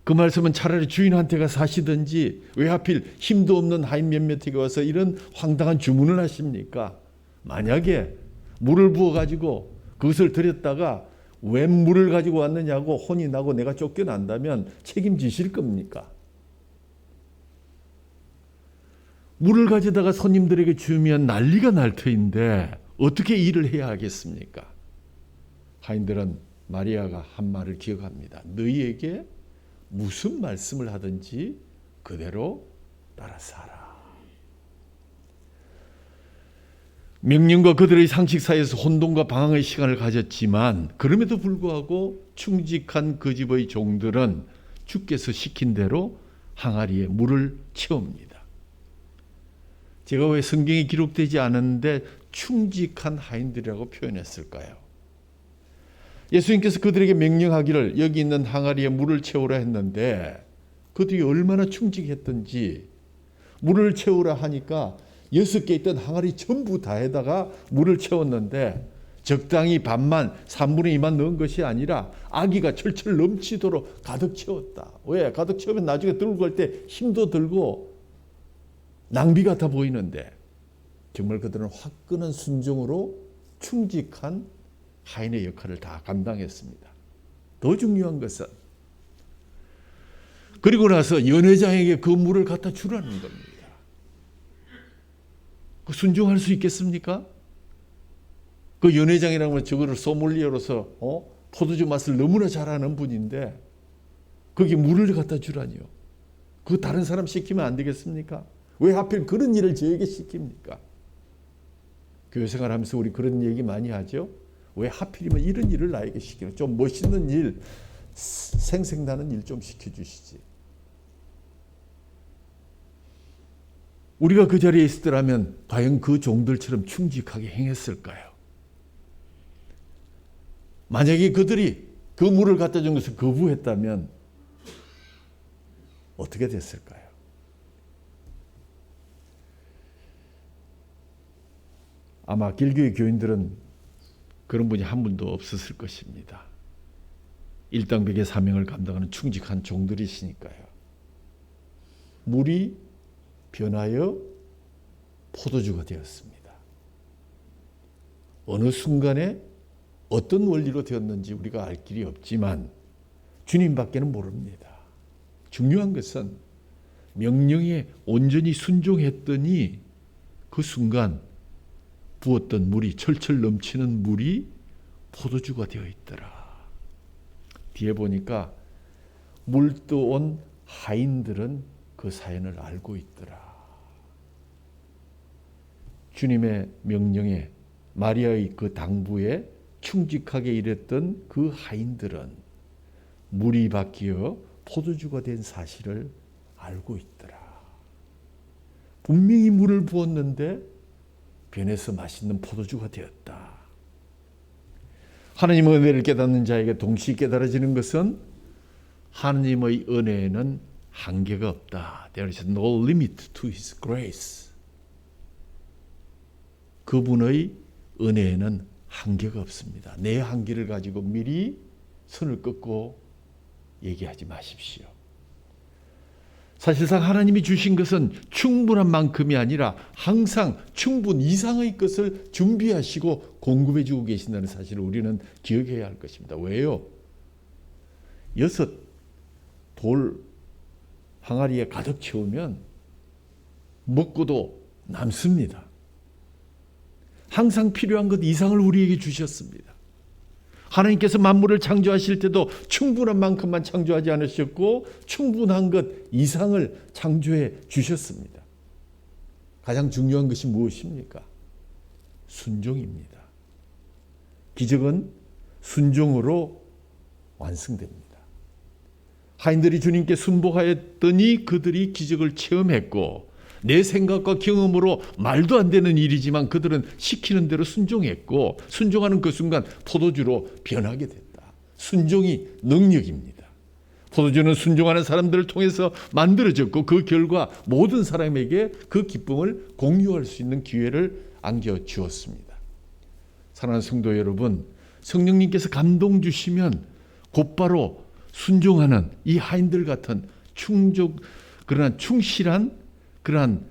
그 말씀은 차라리 주인한테가 사시든지 왜 하필 힘도 없는 하인 몇몇에게 와서 이런 황당한 주문을 하십니까? 만약에 물을 부어가지고 그것을 드렸다가 웬 물을 가지고 왔느냐고 혼이 나고 내가 쫓겨난다면 책임지실 겁니까? 물을 가져다가 손님들에게 주면 난리가 날 터인데 어떻게 일을 해야 하겠습니까? 하인들은 마리아가 한 말을 기억합니다. 너희에게 무슨 말씀을 하든지 그대로 따라서 하라. 명령과 그들의 상식 사이에서 혼돈과 방황의 시간을 가졌지만 그럼에도 불구하고 충직한 그 집의 종들은 주께서 시킨 대로 항아리에 물을 채웁니다. 제가 왜 성경에 기록되지 않은데 충직한 하인들이라고 표현했을까요? 예수님께서 그들에게 명령하기를 여기 있는 항아리에 물을 채우라 했는데 그들이 얼마나 충직했던지 물을 채우라 하니까 6개 있던 항아리 전부 다에다가 물을 채웠는데 적당히 반만 3분의 2만 넣은 것이 아니라 아기가 철철 넘치도록 가득 채웠다. 왜? 가득 채우면 나중에 들고 갈 때 힘도 들고 낭비 같아 보이는데 정말 그들은 화끈한 순종으로 충직한 하인의 역할을 다 감당했습니다. 더 중요한 것은 그리고 나서 연회장에게 그 물을 갖다 주라는 겁니다. 그 순종할 수 있겠습니까? 그 연회장이라는 건 저거를 소믈리에로서 포도주 맛을 너무나 잘하는 분인데 거기 물을 갖다 주라니요. 그 다른 사람 시키면 안 되겠습니까? 왜 하필 그런 일을 저에게 시킵니까? 교회 생활하면서 우리 그런 얘기 많이 하죠. 왜 하필이면 이런 일을 나에게 시키는, 좀 멋있는 일, 생생나는 일 좀 시켜주시지. 우리가 그 자리에 있었더라면 과연 그 종들처럼 충직하게 행했을까요? 만약에 그들이 그 물을 갖다 준 것을 거부했다면 어떻게 됐을까요? 아마 길교의 교인들은 그런 분이 한 분도 없었을 것입니다. 일당백의 사명을 감당하는 충직한 종들이시니까요. 물이 변하여 포도주가 되었습니다. 어느 순간에 어떤 원리로 되었는지 우리가 알 길이 없지만 주님밖에는 모릅니다. 중요한 것은 명령에 온전히 순종했더니 그 순간 부었던 물이, 철철 넘치는 물이 포도주가 되어 있더라. 뒤에 보니까 물 떠온 하인들은 그 사연을 알고 있더라. 주님의 명령에, 마리아의 그 당부에 충직하게 일했던 그 하인들은 물이 바뀌어 포도주가 된 사실을 알고 있더라. 분명히 물을 부었는데 변해서 맛있는 포도주가 되었다. 하나님의 은혜를 깨닫는 자에게 동시에 깨달아지는 것은 하나님의 은혜에는 한계가 없다. There is no limit to His grace. 그분의 은혜에는 한계가 없습니다. 내 한계를 가지고 미리 손을 꺾고 얘기하지 마십시오. 사실상 하나님이 주신 것은 충분한 만큼이 아니라 항상 충분 이상의 것을 준비하시고 공급해 주고 계신다는 사실을 우리는 기억해야 할 것입니다. 왜요? 6 돌 항아리에 가득 채우면 먹고도 남습니다. 항상 필요한 것 이상을 우리에게 주셨습니다. 하나님께서 만물을 창조하실 때도 충분한 만큼만 창조하지 않으셨고 충분한 것 이상을 창조해 주셨습니다. 가장 중요한 것이 무엇입니까? 순종입니다. 기적은 순종으로 완성됩니다. 하인들이 주님께 순복하였더니 그들이 기적을 체험했고 내 생각과 경험으로 말도 안 되는 일이지만 그들은 시키는 대로 순종했고 순종하는 그 순간 포도주로 변하게 됐다. 순종이 능력입니다. 포도주는 순종하는 사람들을 통해서 만들어졌고 그 결과 모든 사람에게 그 기쁨을 공유할 수 있는 기회를 안겨주었습니다. 사랑하는 성도 여러분, 성령님께서 감동 주시면 곧바로 순종하는 이 하인들 같은 그러나 충실한 그러한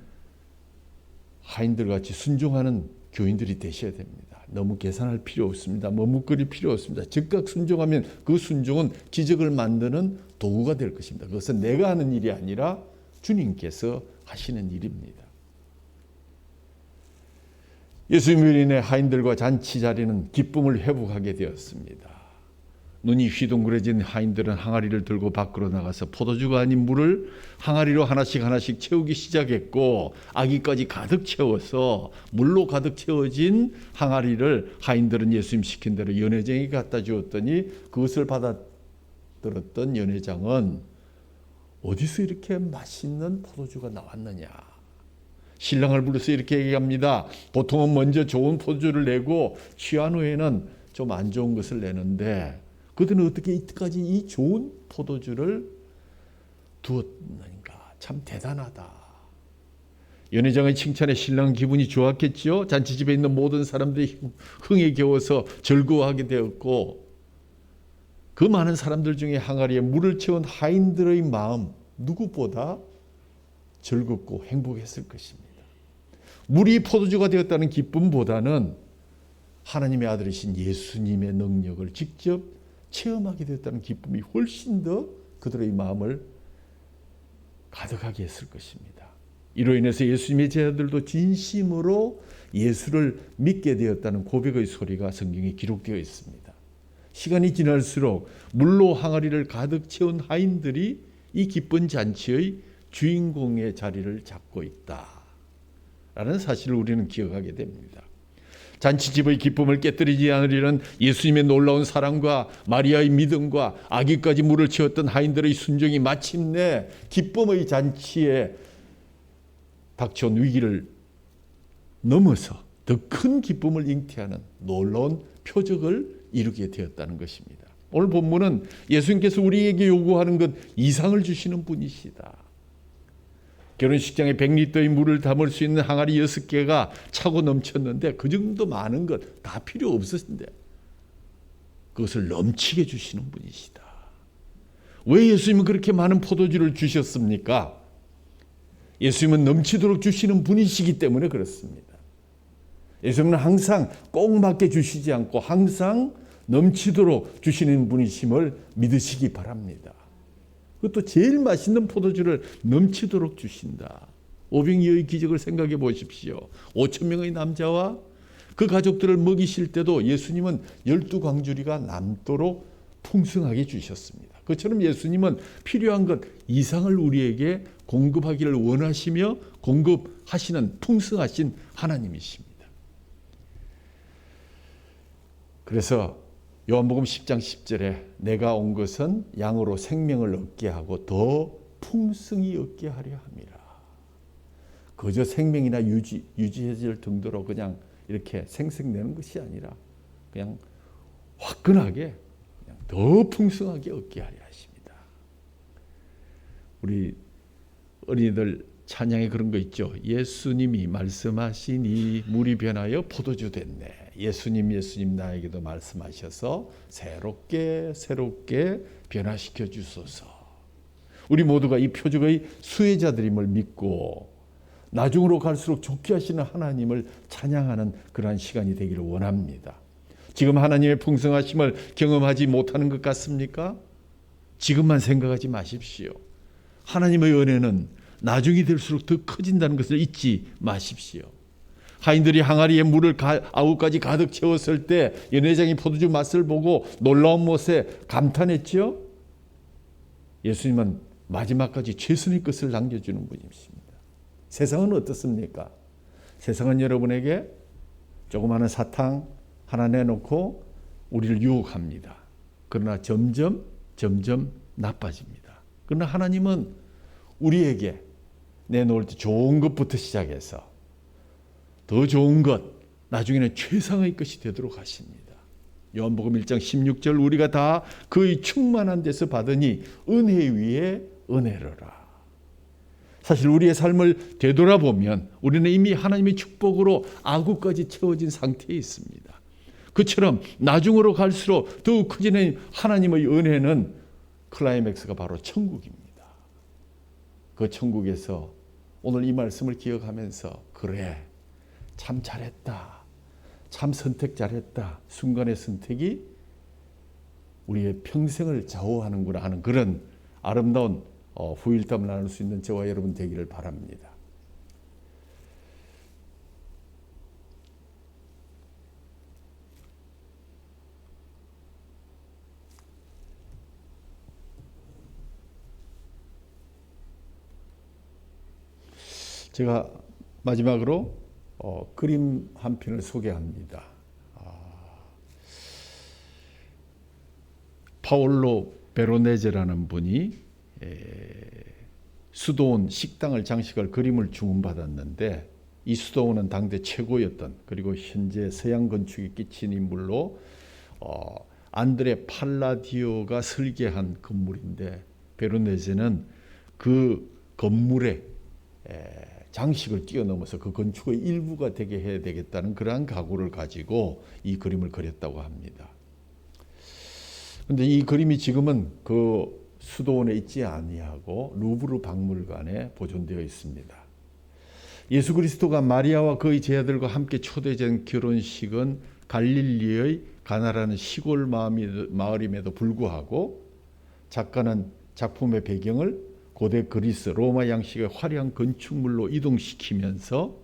하인들 같이 순종하는 교인들이 되셔야 됩니다. 너무 계산할 필요 없습니다. 머뭇거릴 필요 없습니다. 즉각 순종하면 그 순종은 기적을 만드는 도구가 될 것입니다. 그것은 내가 하는 일이 아니라 주님께서 하시는 일입니다. 예수님으로 인해 하인들과 잔치 자리는 기쁨을 회복하게 되었습니다. 눈이 휘둥그레진 하인들은 항아리를 들고 밖으로 나가서 포도주가 아닌 물을 항아리로 하나씩 채우기 시작했고 아기까지 가득 채워서 물로 가득 채워진 항아리를 하인들은 예수님 시킨 대로 연회장에게 갖다 주었더니 그것을 받아들었던 연회장은 어디서 이렇게 맛있는 포도주가 나왔느냐. 신랑을 불러서 이렇게 얘기합니다. 보통은 먼저 좋은 포도주를 내고 취한 후에는 좀 안 좋은 것을 내는데 그들은 어떻게 이때까지 이 좋은 포도주를 두었는가. 참 대단하다. 연회장의 칭찬에 신랑 기분이 좋았겠죠. 잔치집에 있는 모든 사람들이 흥에 겨워서 즐거워하게 되었고 그 많은 사람들 중에 항아리에 물을 채운 하인들의 마음 누구보다 즐겁고 행복했을 것입니다. 물이 포도주가 되었다는 기쁨보다는 하나님의 아들이신 예수님의 능력을 직접 체험하게 되었다는 기쁨이 훨씬 더 그들의 마음을 가득하게 했을 것입니다. 이로 인해서 예수님의 제자들도 진심으로 예수를 믿게 되었다는 고백의 소리가 성경에 기록되어 있습니다. 시간이 지날수록 물로 항아리를 가득 채운 하인들이 이 기쁜 잔치의 주인공의 자리를 잡고 있다라는 사실을 우리는 기억하게 됩니다. 잔치집의 기쁨을 깨뜨리지 않으려는 예수님의 놀라운 사랑과 마리아의 믿음과 아기까지 물을 채웠던 하인들의 순종이 마침내 기쁨의 잔치에 닥쳐온 위기를 넘어서 더 큰 기쁨을 잉태하는 놀라운 표적을 이루게 되었다는 것입니다. 오늘 본문은 예수님께서 우리에게 요구하는 것 이상을 주시는 분이시다. 결혼식장에 100리터의 물을 담을 수 있는 항아리 6개가 차고 넘쳤는데 그 정도 많은 것 다 필요 없었는데 그것을 넘치게 주시는 분이시다. 왜 예수님은 그렇게 많은 포도주를 주셨습니까? 예수님은 넘치도록 주시는 분이시기 때문에 그렇습니다. 예수님은 항상 꼭 맞게 주시지 않고 항상 넘치도록 주시는 분이심을 믿으시기 바랍니다. 그것도 제일 맛있는 포도주를 넘치도록 주신다. 오병이어의 기적을 생각해 보십시오. 5,000명의 남자와 그 가족들을 먹이실 때도 예수님은 12광주리가 남도록 풍성하게 주셨습니다. 그처럼 예수님은 필요한 것 이상을 우리에게 공급하기를 원하시며 공급하시는 풍성하신 하나님이십니다. 그래서 요한복음 10장 10절에 내가 온 것은 양으로 생명을 얻게 하고 더 풍성히 얻게 하려 함이라. 그저 생명이나 유지해질 정도로 그냥 이렇게 생색내는 것이 아니라 그냥 화끈하게 그냥 더 풍성하게 얻게 하려 하십니다. 우리 어린이들 찬양에 그런 거 있죠. 예수님이 말씀하시니 물이 변하여 포도주 됐네. 예수님 나에게도 말씀하셔서 새롭게 변화시켜 주소서. 우리 모두가 이 표적의 수혜자들임을 믿고 나중으로 갈수록 좋게 하시는 하나님을 찬양하는 그러한 시간이 되기를 원합니다. 지금 하나님의 풍성하심을 경험하지 못하는 것 같습니까? 지금만 생각하지 마십시오. 하나님의 은혜는 나중이 될수록 더 커진다는 것을 잊지 마십시오. 하인들이 항아리에 물을 아우까지 가득 채웠을 때 연회장이 포도주 맛을 보고 놀라운 못에 감탄했죠. 예수님은 마지막까지 최선의 것을 남겨주는 분이십니다. 세상은 어떻습니까? 세상은 여러분에게 조그마한 사탕 하나 내놓고 우리를 유혹합니다. 그러나 점점 나빠집니다. 그러나 하나님은 우리에게 내놓을 때 좋은 것부터 시작해서 더 좋은 것, 나중에는 최상의 것이 되도록 하십니다. 요한복음 1장 16절 우리가 다 그의 충만한 데서 받으니 은혜 위에 은혜로라. 사실 우리의 삶을 되돌아보면 우리는 이미 하나님의 축복으로 아구까지 채워진 상태에 있습니다. 그처럼 나중으로 갈수록 더욱 커지는 하나님의 은혜는 클라이맥스가 바로 천국입니다. 그 천국에서 오늘 이 말씀을 기억하면서 그래, 참 잘했다. 참 선택 잘했다. 순간의 선택이 우리의 평생을 좌우하는구나 하는 그런 아름다운 후일담을 나눌 수 있는 저와 여러분 되기를 바랍니다. 제가 마지막으로 그림 한 편을 소개합니다. 파올로 베로네제라는 분이 수도원 식당을 장식할 그림을 주문받았는데 이 수도원은 당대 최고였던 그리고 현재 서양 건축에 끼친 인물로 안드레 팔라디오가 설계한 건물인데 베로네제는 그 건물의 장식을 뛰어넘어서 그 건축의 일부가 되게 해야 되겠다는 그러한 각오를 가지고 이 그림을 그렸다고 합니다. 그런데 이 그림이 지금은 그 수도원에 있지 아니하고 루브르 박물관에 보존되어 있습니다. 예수 그리스도가 마리아와 그의 제자들과 함께 초대된 결혼식은 갈릴리의 가나라는 시골 마을임에도 불구하고 작가는 작품의 배경을 고대 그리스 로마 양식의 화려한 건축물로 이동시키면서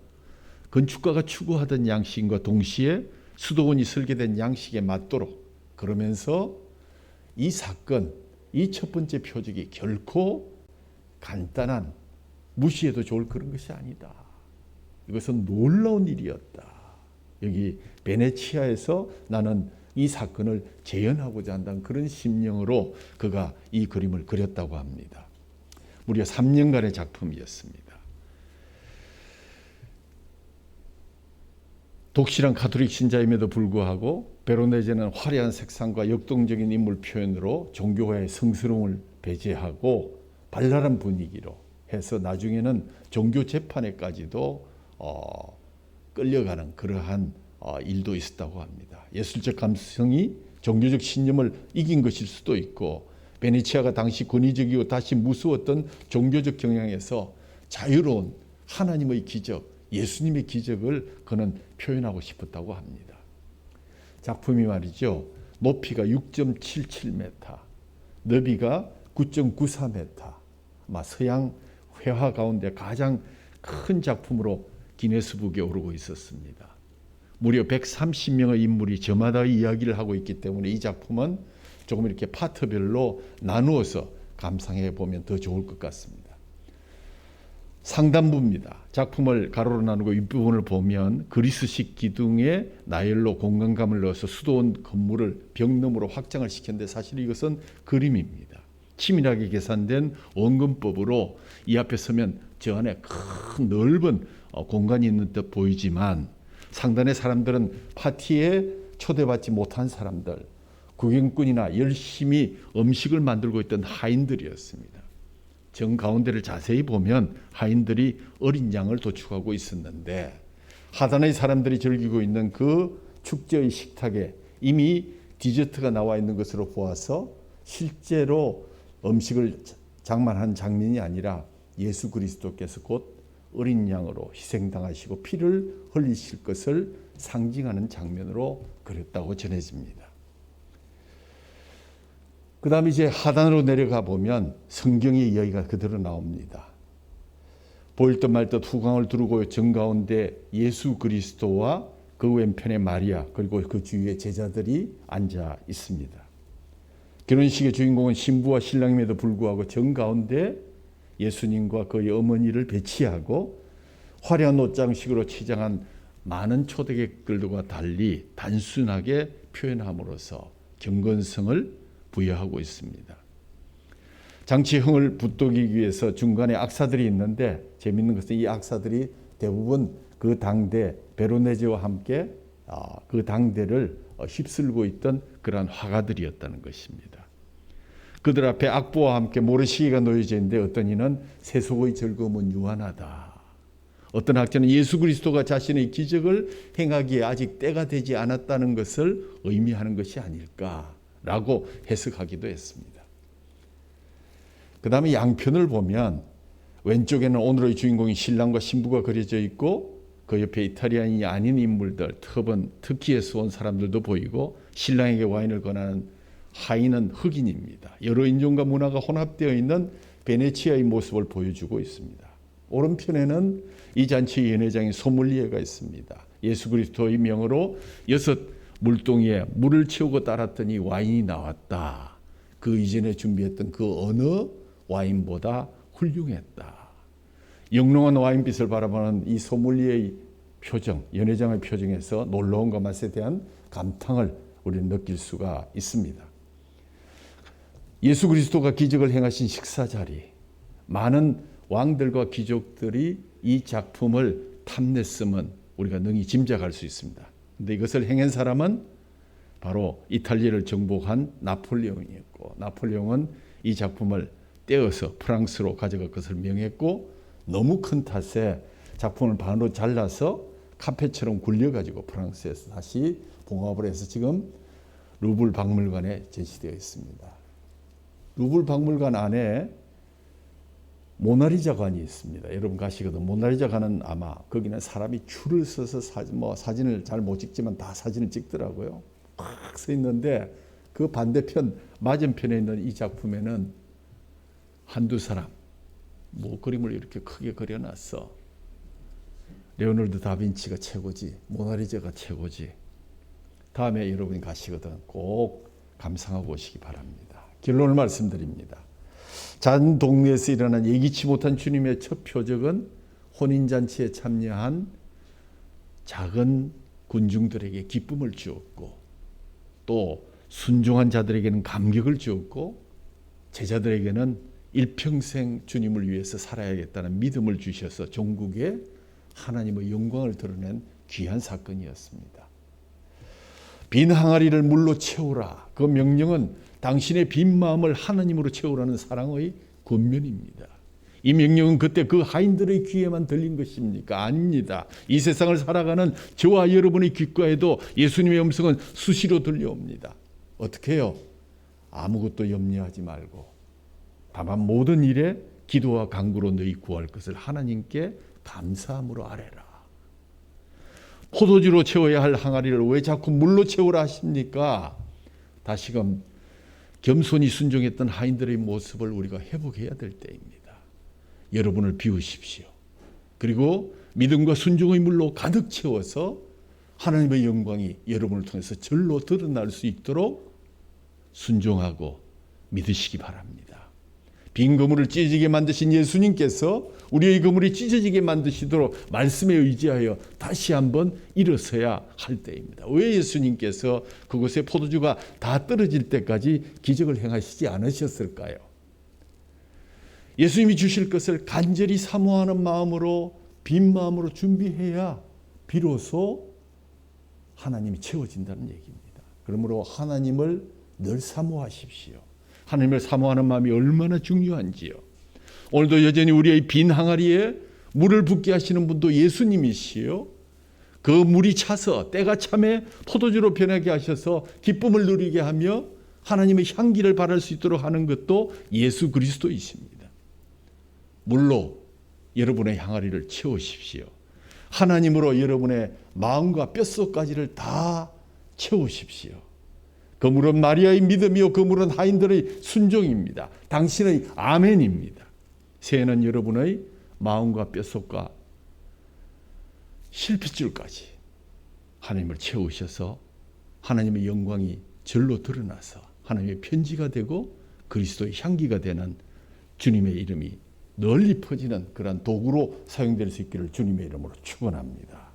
건축가가 추구하던 양식과 동시에 수도원이 설계된 양식에 맞도록 그러면서 이 사건, 이 첫 번째 표적이 결코 간단한 무시해도 좋을 그런 것이 아니다. 이것은 놀라운 일이었다. 여기 베네치아에서 나는 이 사건을 재현하고자 한다는 그런 심령으로 그가 이 그림을 그렸다고 합니다. 무려 3년간의 작품이었습니다. 독실한 가톨릭 신자임에도 불구하고 베로네제는 화려한 색상과 역동적인 인물 표현으로 종교화의 성스러움을 배제하고 발랄한 분위기로 해서 나중에는 종교 재판에까지도 끌려가는 그러한 일도 있었다고 합니다. 예술적 감성이 종교적 신념을 이긴 것일 수도 있고 베네치아가 당시 권위적이고 다시 무서웠던 종교적 경향에서 자유로운 하나님의 기적, 예수님의 기적을 그는 표현하고 싶었다고 합니다. 작품이 말이죠. 높이가 6.77m, 너비가 9.94m, 아마 서양 회화 가운데 가장 큰 작품으로 기네스북에 오르고 있었습니다. 무려 130명의 인물이 저마다의 이야기를 하고 있기 때문에 이 작품은 조금 이렇게 파트별로 나누어서 감상해 보면 더 좋을 것 같습니다. 상단부입니다. 작품을 가로로 나누고 윗부분을 보면 그리스식 기둥에 나열로 공간감을 넣어서 수도원 건물을 벽너머로 확장을 시켰는데 사실 이것은 그림입니다. 치밀하게 계산된 원근법으로 이 앞에 서면 저 안에 큰 넓은 공간이 있는 듯 보이지만 상단의 사람들은 파티에 초대받지 못한 사람들, 구경꾼이나 열심히 음식을 만들고 있던 하인들이었습니다. 정가운데를 자세히 보면 하인들이 어린 양을 도축하고 있었는데 하단의 사람들이 즐기고 있는 그 축제의 식탁에 이미 디저트가 나와 있는 것으로 보아서 실제로 음식을 장만한 장면이 아니라 예수 그리스도께서 곧 어린 양으로 희생당하시고 피를 흘리실 것을 상징하는 장면으로 그렸다고 전해집니다. 그 다음에 이제 하단으로 내려가 보면 성경의 이야기가 그대로 나옵니다. 보일 듯 말 듯 후광을 두르고 정가운데 예수 그리스도와 그 왼편에 마리아 그리고 그 주위에 제자들이 앉아 있습니다. 결혼식의 주인공은 신부와 신랑임에도 불구하고 정가운데 예수님과 그의 어머니를 배치하고 화려한 옷장식으로 치장한 많은 초대객들과 달리 단순하게 표현함으로써 경건성을 부여하고 있습니다. 장치흥을 붙들기 위해서 중간에 악사들이 있는데 재미있는 것은 이 악사들이 대부분 그 당대 베로네제와 함께 그 당대를 휩쓸고 있던 그러한 화가들이었다는 것입니다. 그들 앞에 악보와 함께 모래시계가 놓여져 있는데 어떤 이는 세속의 즐거움은 유한하다. 어떤 학자는 예수 그리스도가 자신의 기적을 행하기에 아직 때가 되지 않았다는 것을 의미하는 것이 아닐까라고 해석하기도 했습니다. 그 다음에 양편을 보면 왼쪽에는 오늘의 주인공인 신랑과 신부가 그려져 있고 그 옆에 이탈리아인이 아닌 인물들, 터키에서 온 사람들도 보이고 신랑에게 와인을 권하는 하인은 흑인입니다. 여러 인종과 문화가 혼합되어 있는 베네치아의 모습을 보여주고 있습니다. 오른편에는 이 잔치의 연회장인 소믈리에가 있습니다. 예수 그리스도의 명으로 6 물동이에 물을 채우고 따랐더니 와인이 나왔다. 그 이전에 준비했던 그 어느 와인보다 훌륭했다. 영롱한 와인빛을 바라보는 이 소믈리에의 표정, 연회장의 표정에서 놀라움과 맛에 대한 감탄을 우리는 느낄 수가 있습니다. 예수 그리스도가 기적을 행하신 식사 자리, 많은 왕들과 귀족들이 이 작품을 탐냈음은 우리가 능히 짐작할 수 있습니다. 그런데 이것을 행한 사람은 바로 이탈리아를 정복한 나폴레옹이었고, 나폴레옹은 이 작품을 떼어서 프랑스로 가져갈 것을 명했고, 너무 큰 탓에 작품을 반으로 잘라서 카페처럼 굴려가지고 프랑스에서 다시 봉합을 해서 지금 루브르 박물관에 전시되어 있습니다. 루브르 박물관 안에 모나리자 관이 있습니다. 여러분 가시거든. 모나리자 관은 아마 거기는 사람이 줄을 서서 사진을 잘 못 찍지만 다 사진을 찍더라고요. 꽉 서 있는데 그 반대편 맞은편에 있는 이 작품에는 한두 사람 그림을 이렇게 크게 그려놨어. 레오나르도 다빈치가 최고지, 모나리자가 최고지. 다음에 여러분이 가시거든 꼭 감상하고 오시기 바랍니다. 결론을 말씀드립니다. 전 동네에서 일어난 예기치 못한 주님의 첫 표적은 혼인잔치에 참여한 작은 군중들에게 기쁨을 주었고, 또 순종한 자들에게는 감격을 주었고, 제자들에게는 일평생 주님을 위해서 살아야겠다는 믿음을 주셔서 종국에 하나님의 영광을 드러낸 귀한 사건이었습니다. 빈 항아리를 물로 채우라. 그 명령은 당신의 빈 마음을 하나님으로 채우라는 사랑의 권면입니다. 이 명령은 그때 그 하인들의 귀에만 들린 것입니까? 아닙니다. 이 세상을 살아가는 저와 여러분의 귓가에도 예수님의 음성은 수시로 들려옵니다. 어떻게 해요? 아무것도 염려하지 말고 다만 모든 일에 기도와 간구로 너희 구할 것을 하나님께 감사함으로 아뢰라. 포도주로 채워야 할 항아리를 왜 자꾸 물로 채우라 하십니까? 다시금 겸손히 순종했던 하인들의 모습을 우리가 회복해야 될 때입니다. 여러분을 비우십시오. 그리고 믿음과 순종의 물로 가득 채워서 하나님의 영광이 여러분을 통해서 절로 드러날 수 있도록 순종하고 믿으시기 바랍니다. 빈 그물을 찢어지게 만드신 예수님께서 우리의 그물이 찢어지게 만드시도록 말씀에 의지하여 다시 한번 일어서야 할 때입니다. 왜 예수님께서 그곳에 포도주가 다 떨어질 때까지 기적을 행하시지 않으셨을까요? 예수님이 주실 것을 간절히 사모하는 마음으로, 빈 마음으로 준비해야 비로소 하나님이 채워진다는 얘기입니다. 그러므로 하나님을 늘 사모하십시오. 하나님을 사모하는 마음이 얼마나 중요한지요. 오늘도 여전히 우리의 빈 항아리에 물을 붓게 하시는 분도 예수님이시요. 그 물이 차서 때가 참에 포도주로 변하게 하셔서 기쁨을 누리게 하며 하나님의 향기를 발할 수 있도록 하는 것도 예수 그리스도이십니다. 물로 여러분의 항아리를 채우십시오. 하나님으로 여러분의 마음과 뼛속까지를 다 채우십시오. 그물은 마리아의 믿음이요 그물은 하인들의 순종입니다. 당신의 아멘입니다. 새해는 여러분의 마음과 뼛속과 실핏줄까지 하나님을 채우셔서 하나님의 영광이 절로 드러나서 하나님의 편지가 되고 그리스도의 향기가 되는 주님의 이름이 널리 퍼지는 그런 도구로 사용될 수 있기를 주님의 이름으로 축원합니다.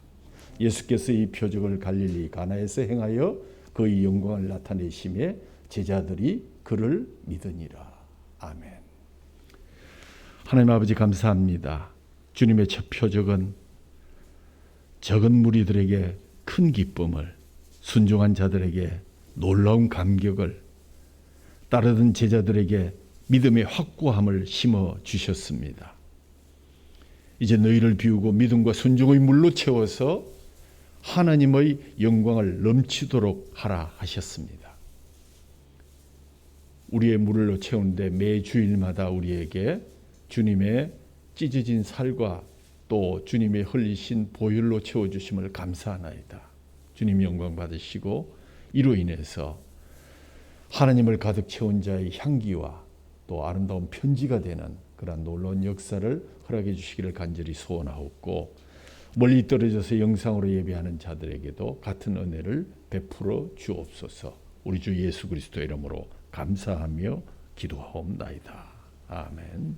예수께서 이 표적을 갈릴리 가나에서 행하여 그의 영광을 나타내심에 제자들이 그를 믿으니라. 아멘. 하나님 아버지 감사합니다. 주님의 첫 표적은 적은 무리들에게 큰 기쁨을, 순종한 자들에게 놀라운 감격을, 따르던 제자들에게 믿음의 확고함을 심어 주셨습니다. 이제 너희를 비우고 믿음과 순종의 물로 채워서 하나님의 영광을 넘치도록 하라 하셨습니다. 우리의 물로 채우는데 매 주일마다 우리에게 주님의 찢어진 살과 또 주님의 흘리신 보혈로 채워주심을 감사하나이다. 주님 영광 받으시고 이로 인해서 하나님을 가득 채운 자의 향기와 또 아름다운 편지가 되는 그런 놀라운 역사를 허락해 주시기를 간절히 소원하옵고 멀리 떨어져서 영상으로 예배하는 자들에게도 같은 은혜를 베풀어 주옵소서. 우리 주 예수 그리스도 이름으로 감사하며 기도하옵나이다. 아멘.